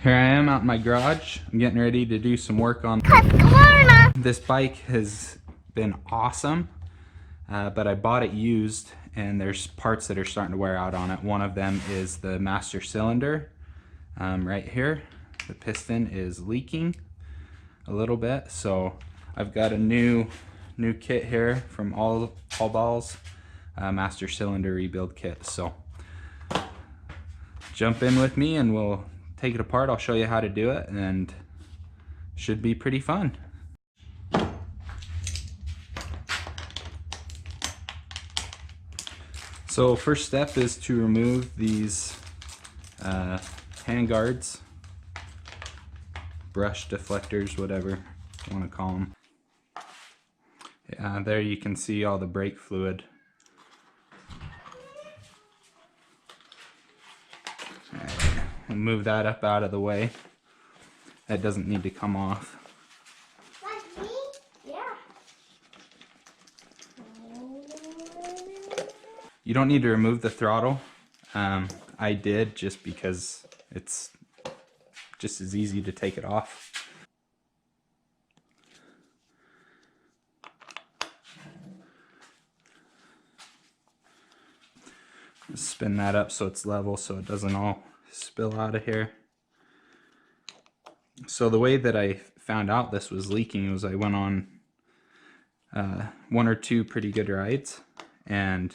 Here I am out in my garage. I'm getting ready to do some work on Husqvarna. this bike. Has been awesome, but I bought it used and there's parts that are starting to wear out on it. One of them is the master cylinder right here. The piston is leaking a little bit, so I've got a new kit here from All Balls, master cylinder rebuild kit. So jump in with me and we'll take it apart. I'll show you how to do it, and should be pretty fun. So first step is to remove these hand guards, brush deflectors, whatever you want to call them. There you can see all the brake fluid. We'll move that up out of the way. That doesn't need to come off. Like me? Yeah. You don't need to remove the throttle. I did just because it's just as easy to take it off. Spin that up so it's level so it doesn't all spill out of here. So the way that I found out this was leaking was I went on one or two pretty good rides, and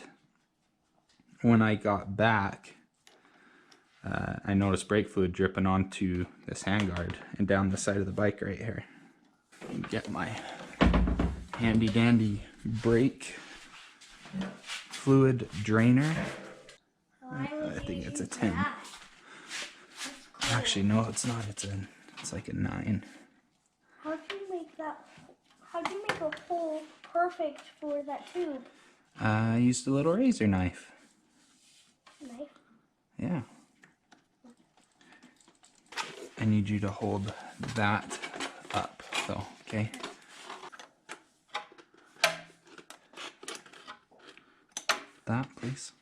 when I got back I noticed brake fluid dripping onto this handguard and down the side of the bike right here. Get my handy dandy brake fluid drainer. I think it's a 10. Actually, no, it's not. It's like a 9. How'd you make that? How'd you make a hole perfect for that tube? I used a little razor knife. Knife? Yeah. I need you to hold that up, though, okay? That, please.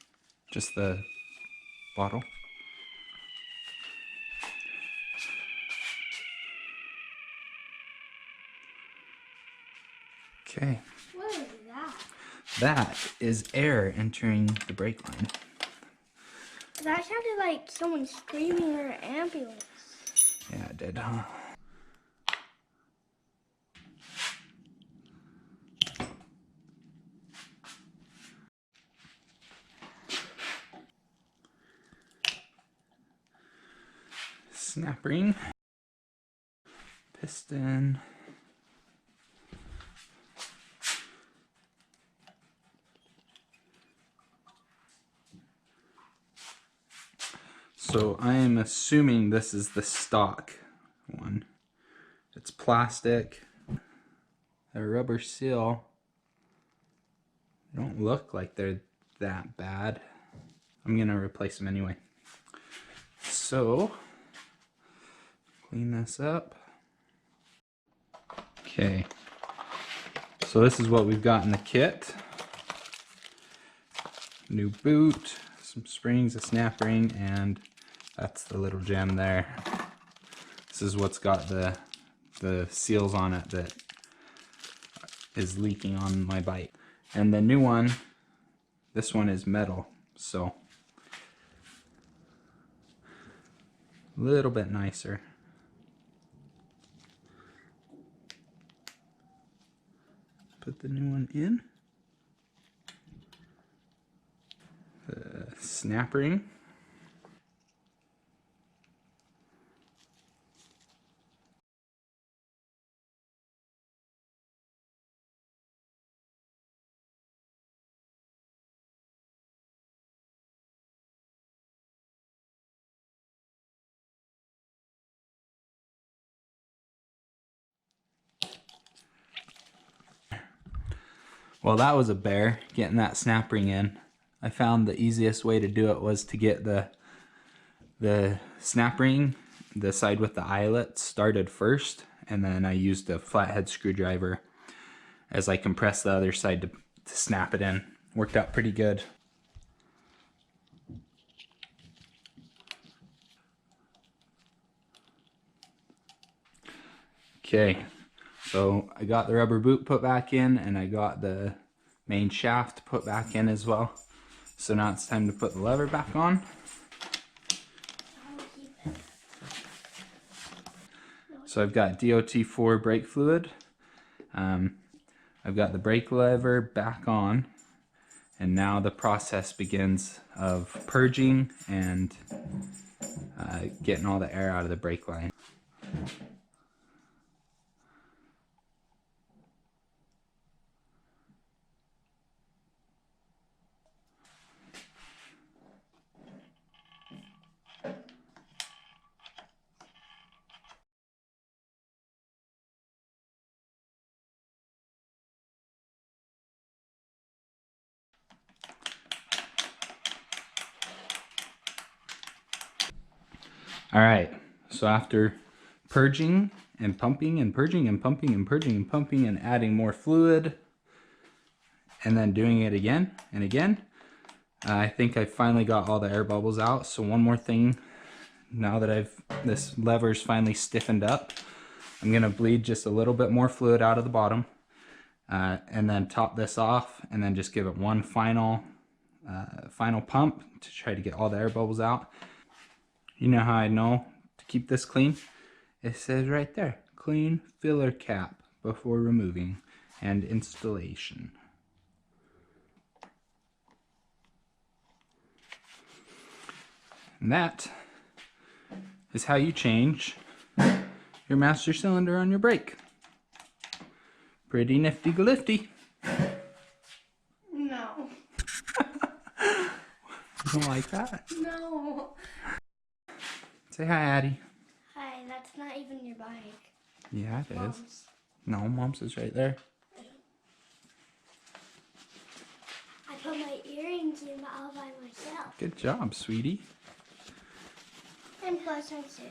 Just the bottle. Okay. What is that? That is air entering the brake line. That sounded like someone screaming or an ambulance. Yeah, it did, huh? Snap ring, piston, so I am assuming this is the stock one. It's plastic, a rubber seal. They don't look like they're that bad. I'm gonna replace them anyway. So clean this up. Okay, so this is what we've got in the kit. New boot, some springs, a snap ring, and that's the little gem there. This is what's got the seals on it that is leaking on my bike. And the new one, this one is metal, so a little bit nicer. Put the new one in. The snap ring. Well, that was a bear, getting that snap ring in. I found the easiest way to do it was to get the snap ring, the side with the eyelet, started first, and then I used a flathead screwdriver as I compressed the other side to snap it in. Worked out pretty good. Okay, so I got the rubber boot put back in, and I got the main shaft put back in as well. So now it's time to put the lever back on. So I've got DOT4 brake fluid. I've got the brake lever back on, and now the process begins of purging and getting all the air out of the brake line. All right, so after purging and pumping and purging and pumping and purging and pumping and adding more fluid and then doing it again and again, I think I finally got all the air bubbles out. So one more thing, now that this lever's finally stiffened up, I'm gonna bleed just a little bit more fluid out of the bottom and then top this off and then just give it one final pump to try to get all the air bubbles out. You know how I know to keep this clean? It says right there, clean filler cap before removing and installation. And that is how you change your master cylinder on your brake. Pretty nifty glifty. No. You don't like that? No. Say hi, Addie. Hi, that's not even your bike. Yeah, it is. Mom's. No, Mom's is right there. I put my earrings in all by myself. Good job, sweetie. And plus I'm 6.